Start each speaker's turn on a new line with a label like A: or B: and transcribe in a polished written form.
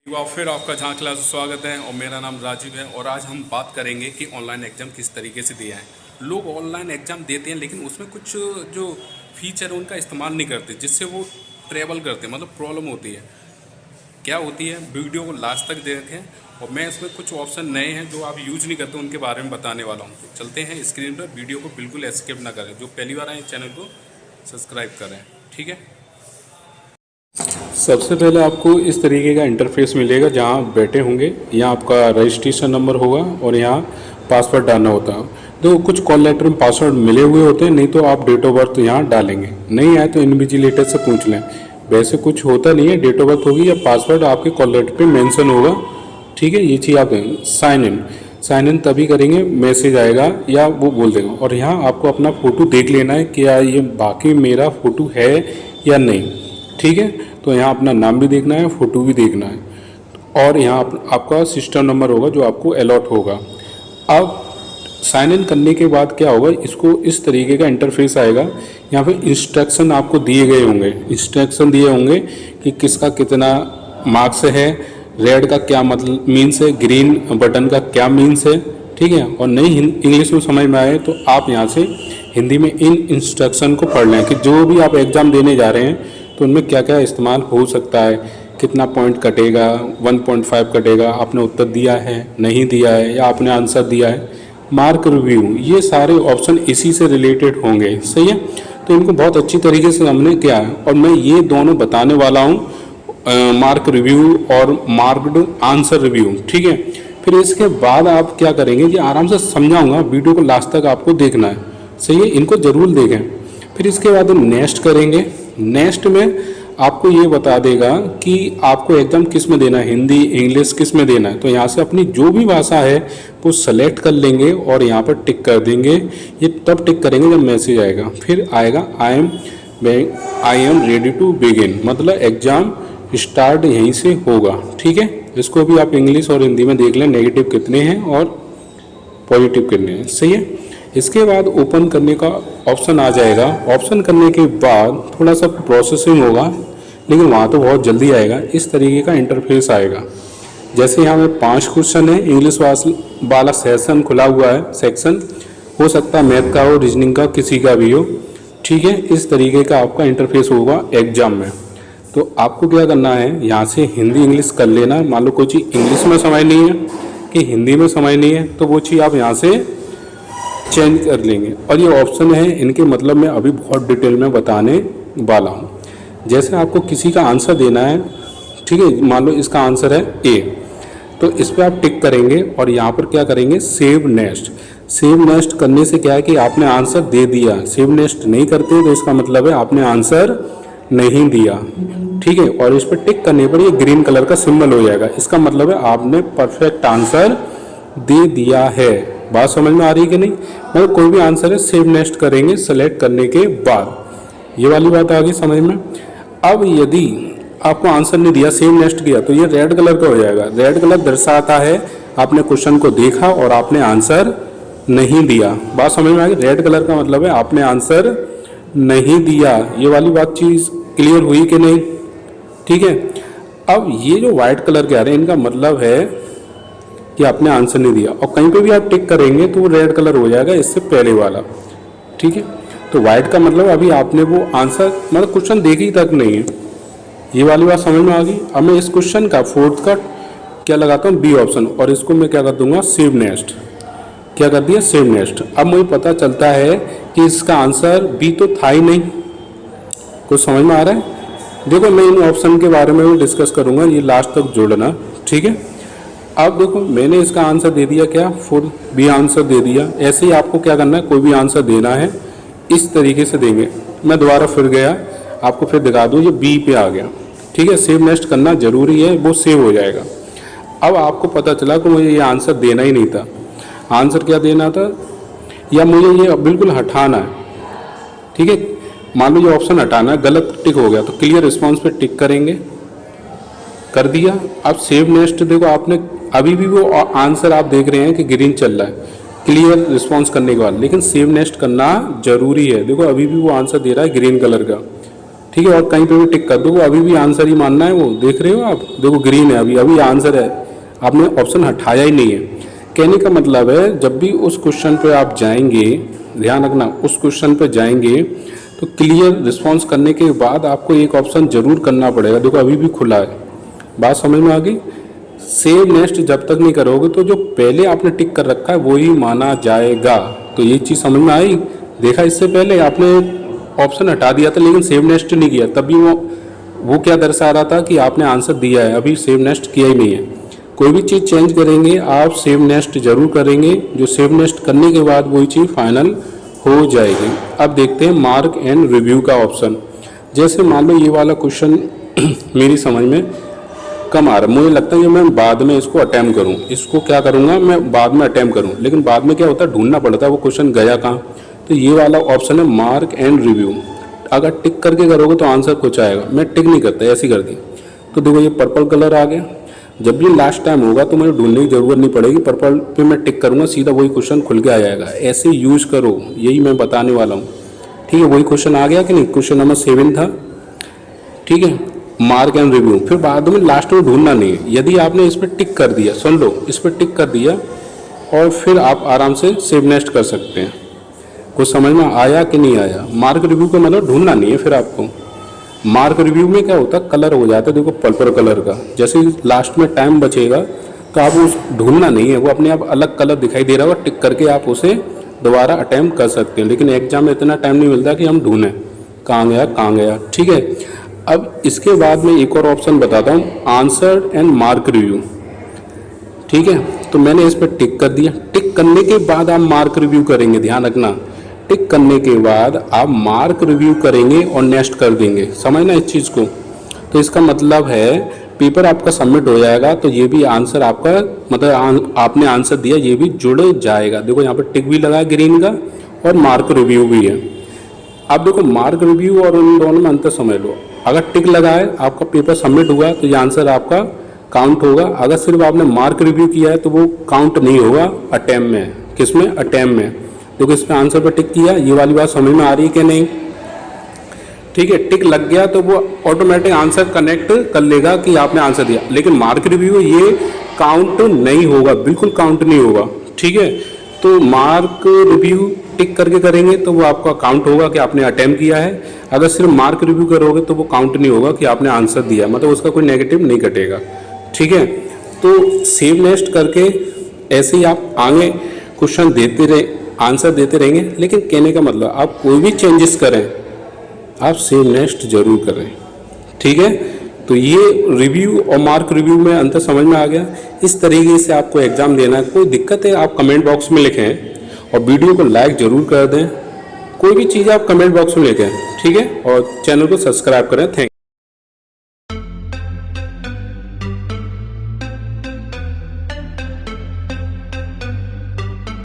A: फिर आपका जहाँ क्लास स्वागत है और मेरा नाम राजीव है। और आज हम बात करेंगे कि ऑनलाइन एग्ज़ाम किस तरीके से दिया है। लोग ऑनलाइन एग्ज़ाम देते हैं लेकिन उसमें कुछ जो फीचर है उनका इस्तेमाल नहीं करते, जिससे वो ट्रेवल करते हैं, मतलब प्रॉब्लम होती है। क्या होती है, वीडियो को लास्ट तक देखें। और मैं इसमें कुछ ऑप्शन नए हैं जो आप यूज नहीं करते, उनके बारे में बताने वाला हूँ। तो चलते हैं स्क्रीन पर, वीडियो को बिल्कुल एस्केप ना करें। जो पहली बार आए चैनल को सब्सक्राइब करें, ठीक है। सबसे पहले आपको इस तरीके का इंटरफेस मिलेगा, जहां आप बैठे होंगे। यहाँ आपका रजिस्ट्रेशन नंबर होगा और यहाँ पासवर्ड डालना होता है। तो कुछ कॉल लेटर में पासवर्ड मिले हुए होते हैं, नहीं तो आप डेट ऑफ बर्थ यहाँ डालेंगे। नहीं आए तो इन्विजिलेटर से पूछ लें। वैसे कुछ होता नहीं है, डेट ऑफ बर्थ होगी या पासवर्ड आपके कॉल लेटर पर मैंसन होगा, ठीक है। ये चीज़ आप देंगे। साइन इन तभी करेंगे, मैसेज आएगा या वो बोल देगा। और यहाँ आपको अपना फ़ोटो देख लेना है कि क्या ये बाकी मेरा फ़ोटो है या नहीं, ठीक है। तो यहाँ अपना नाम भी देखना है, फ़ोटो भी देखना है। और यहाँ आपका सिस्टम नंबर होगा जो आपको अलॉट होगा। अब साइन इन करने के बाद क्या होगा, इसको इस तरीके का इंटरफेस आएगा। यहाँ पे इंस्ट्रक्शन आपको दिए गए होंगे, इंस्ट्रक्शन दिए होंगे कि किसका कितना मार्क्स है, रेड का क्या मतलब मीन्स है, ग्रीन बटन का क्या मीन्स है, ठीक है। और नहीं इंग्लिश में समझ में आए तो आप यहाँ से हिंदी में इन इंस्ट्रक्शन को पढ़ लें कि जो भी आप एग्ज़ाम देने जा रहे हैं तो उनमें क्या क्या इस्तेमाल हो सकता है, कितना पॉइंट कटेगा, 1.5 कटेगा, आपने उत्तर दिया है, नहीं दिया है, या आपने आंसर दिया है, मार्क रिव्यू, ये सारे ऑप्शन इसी से रिलेटेड होंगे, सही है। तो इनको बहुत अच्छी तरीके से हमने किया है और मैं ये दोनों बताने वाला हूँ, मार्क रिव्यू और मार्क्ड आंसर रिव्यू, ठीक है। फिर इसके बाद आप क्या करेंगे कि आराम से समझाऊंगा, वीडियो को लास्ट तक आपको देखना है, सही है। इनको ज़रूर देखें। फिर इसके बाद नेक्स्ट करेंगे। नेक्स्ट में आपको ये बता देगा कि आपको एग्ज़ाम किस में देना है, हिंदी इंग्लिश किस में देना है। तो यहाँ से अपनी जो भी भाषा है वो सेलेक्ट कर लेंगे और यहाँ पर टिक कर देंगे। ये तब टिक करेंगे जब मैसेज आएगा। फिर आएगा I am ready to begin, मतलब एग्ज़ाम स्टार्ट यहीं से होगा, ठीक है। इसको भी आप इंग्लिश और हिंदी में देख लें, नेगेटिव कितने हैं और पॉजिटिव कितने हैं, सही है। इसके बाद ओपन करने का ऑप्शन आ जाएगा। ऑप्शन करने के बाद थोड़ा सा प्रोसेसिंग होगा, लेकिन वहाँ तो बहुत जल्दी आएगा। इस तरीके का इंटरफेस आएगा। जैसे यहाँ में 5 क्वेश्चन है, इंग्लिश वाला सेशन खुला हुआ है, सेक्शन हो सकता है मैथ का हो, रीजनिंग का, किसी का भी हो, ठीक है। इस तरीके का आपका इंटरफेस होगा एग्जाम में। तो आपको क्या करना है, यहाँ से हिंदी इंग्लिश कर लेना। मान लो कोई चीज़ इंग्लिश में समझ नहीं है कि हिंदी में समझ नहीं है, तो वो चीज़ आप यहाँ से चेंज कर लेंगे। और ये ऑप्शन है, इनके मतलब मैं अभी बहुत डिटेल में बताने वाला हूँ। जैसे आपको किसी का आंसर देना है, ठीक है, मान लो इसका आंसर है ए, तो इस पर आप टिक करेंगे और यहाँ पर क्या करेंगे, सेव नेक्स्ट। सेव नेक्स्ट करने से क्या है कि आपने आंसर दे दिया। सेव नेक्स्ट नहीं करते तो इसका मतलब है आपने आंसर नहीं दिया, ठीक है। और इस पर टिक करने पर ये ग्रीन कलर का सिंबल हो जाएगा। इसका मतलब है आपने परफेक्ट आंसर दे दिया है। बात समझ में आ रही है कि नहीं। मतलब कोई भी आंसर है, सेव नेक्स्ट करेंगे सेलेक्ट करने के बाद। ये वाली बात आ गई समझ में। अब यदि आपको आंसर नहीं दिया, सेव नेक्स्ट किया, तो ये रेड कलर का हो जाएगा। रेड कलर दर्शाता है आपने क्वेश्चन को देखा और आपने आंसर नहीं दिया। बात समझ में आ गई। रेड कलर का मतलब है आपने आंसर नहीं दिया। ये वाली बात चीज़ क्लियर हुई कि नहीं, ठीक है। अब ये जो व्हाइट कलर के आ रहे हैं, इनका मतलब है कि आपने आंसर नहीं दिया। और कहीं पे भी आप टिक करेंगे तो वो रेड कलर हो जाएगा, इससे पहले वाला, ठीक है। तो व्हाइट का मतलब अभी आपने वो आंसर, मतलब क्वेश्चन देखी तक नहीं है। ये वाली बात समझ में आ गई। अब मैं इस क्वेश्चन का फोर्थ का क्या लगाता हूँ, बी ऑप्शन, और इसको मैं क्या कर दूंगा, सेव नेक्स्ट। क्या कर दिया, सेव नेक्स्ट। अब मुझे पता चलता है कि इसका आंसर बी तो था ही नहीं। कुछ समझ में आ रहा है। देखो मैं इन ऑप्शन के बारे में भी डिस्कस करूँगा, ये लास्ट तक जोड़ना, ठीक है। अब देखो मैंने इसका आंसर दे दिया, क्या, फुल बी आंसर दे दिया। ऐसे ही आपको क्या करना है, कोई भी आंसर देना है इस तरीके से देंगे। मैं दोबारा फिर गया, आपको फिर दिखा दूँ, ये बी पे आ गया, ठीक है। सेव नेक्स्ट करना जरूरी है, वो सेव हो जाएगा। अब आपको पता चला कि मुझे ये आंसर देना ही नहीं था। आंसर क्या देना था, या मुझे ये बिल्कुल हटाना है, ठीक है। मान लो ये ऑप्शन हटाना है, गलत टिक हो गया, तो क्लियर रिस्पॉन्स पे टिक करेंगे, कर दिया। अब सेव नेक्स्ट देखो, आपने अभी भी वो आंसर आप देख रहे हैं कि ग्रीन चल रहा है क्लियर रिस्पॉन्स करने के बाद, लेकिन सेव नेक्स्ट करना जरूरी है। देखो अभी भी वो आंसर दे रहा है ग्रीन कलर का, ठीक है, और कहीं पे भी टिक कर दो, वो अभी भी आंसर ही मानना है। वो देख रहे हो आप, देखो ग्रीन है, अभी अभी आंसर है, आपने ऑप्शन हटाया ही नहीं है। कहने का मतलब है जब भी उस क्वेश्चन पे आप जाएंगे, ध्यान रखना, उस क्वेश्चन पे जाएंगे तो क्लियर रिस्पॉन्स करने के बाद आपको एक ऑप्शन जरूर करना पड़ेगा। देखो अभी भी खुला है, बात समझ में आ गई। सेव नेक्स्ट जब तक नहीं करोगे तो जो पहले आपने टिक कर रखा है वो ही माना जाएगा। तो ये चीज़ समझ में आई। देखा, इससे पहले आपने ऑप्शन हटा दिया था लेकिन सेव नेक्स्ट नहीं किया, तभी वो क्या दर्शा रहा था कि आपने आंसर दिया है, अभी सेव नेक्स्ट किया ही नहीं है। कोई भी चीज़ चेंज करेंगे आप सेव नेक्स्ट जरूर करेंगे, जो सेव नेक्स्ट करने के बाद वही चीज़ फाइनल हो जाएगी। अब देखते हैं मार्क एंड रिव्यू का ऑप्शन। जैसे मान लो ये वाला क्वेश्चन मेरी समझ में कम आ रहा है, मुझे लगता है कि मैं बाद में इसको अटैम्प्ट करूं, इसको क्या करूंगा मैं बाद में अटैम्प्ट करूं, लेकिन बाद में क्या होता है ढूंढना पड़ता है वो क्वेश्चन गया कहाँ। तो ये वाला ऑप्शन है मार्क एंड रिव्यू। अगर टिक करके करोगे तो आंसर कुछ आएगा, मैं टिक नहीं करता, ऐसे कर दी। तो देखो ये पर्पल कलर आ गया। जब भी लास्ट टाइम होगा तो मुझे ढूंढने की जरूरत नहीं पड़ेगी, पर्पल पे मैं टिक करूंगा, सीधा वही क्वेश्चन खुल के आ जाएगा। ऐसे यूज करो, यही मैं बताने वाला हूँ। ठीक है, वही क्वेश्चन आ गया कि नहीं, क्वेश्चन नंबर 7 था। ठीक है, मार्क एंड रिव्यू, फिर बाद में लास्ट में ढूंढना नहीं है। यदि आपने इस पर टिक कर दिया, सुन लो, इस पर टिक कर दिया और फिर आप आराम से सेव नेक्स्ट कर सकते हैं। कुछ समझ में आया कि नहीं आया। मार्क रिव्यू का मतलब ढूंढना नहीं है। फिर आपको मार्क रिव्यू में क्या होता है, कलर हो जाता है, देखो पर्पल कलर का। जैसे लास्ट में टाइम बचेगा तो आप उस ढूंढना नहीं है, वो अपने आप अलग कलर दिखाई दे रहा होगा, टिक करके आप उसे दोबारा अटैम्प्ट कर सकते हैं। लेकिन एग्जाम में इतना टाइम नहीं मिलता कि हम ढूंढें कहाँ गया कहाँ गया। ठीक है, अब इसके बाद मैं एक और ऑप्शन बताता हूँ, आंसर एंड मार्क रिव्यू। ठीक है, तो मैंने इस पर टिक कर दिया। टिक करने के बाद आप मार्क रिव्यू करेंगे, ध्यान रखना। टिक करने के बाद आप मार्क रिव्यू करेंगे और नेक्स्ट कर देंगे, समझना इस चीज़ को। तो इसका मतलब है पेपर आपका सबमिट हो जाएगा तो ये भी आंसर आपका, मतलब आपने आंसर दिया ये भी जुड़ जाएगा। देखो यहाँ पर टिक भी लगा है ग्रीन का और मार्क रिव्यू भी है। अब देखो मार्क रिव्यू और उन दोनों में अंतर समझ लो। अगर टिक लगा है, आपका पेपर सबमिट हुआ तो ये आंसर आपका काउंट होगा। अगर सिर्फ आपने मार्क रिव्यू किया है तो वो काउंट नहीं होगा अटैम्प्ट में। किसमें? अटैम्प्ट में। देखो इस पर आंसर पर टिक किया, ये वाली बात समझ में आ रही है कि नहीं। ठीक है, टिक लग गया तो वो ऑटोमेटिक आंसर कनेक्ट कर लेगा कि आपने आंसर दिया। लेकिन मार्क रिव्यू ये काउंट नहीं होगा, बिल्कुल काउंट नहीं होगा। ठीक है, तो मार्क रिव्यू टिक करके करेंगे तो वो आपका काउंट होगा कि आपने अटेम्प्ट किया है। अगर सिर्फ मार्क रिव्यू करोगे तो वो काउंट नहीं होगा कि आपने आंसर दिया, मतलब उसका कोई नेगेटिव नहीं कटेगा। ठीक है, तो सेव नेक्स्ट करके ऐसे ही आप आगे क्वेश्चन देते रहे, आंसर देते रहेंगे। लेकिन कहने का मतलब आप कोई भी चेंजेस करें आप सेव नेक्स्ट जरूर करें। ठीक है, तो ये रिव्यू और मार्क रिव्यू में अंतर समझ में आ गया। इस तरीके से आपको एग्जाम देना है। कोई दिक्कत है आप कमेंट बॉक्स में लिखें और वीडियो को लाइक जरूर कर दें। कोई भी चीज़ आप कमेंट बॉक्स में लिखें। ठीक है, और चैनल को सब्सक्राइब करें। थैंक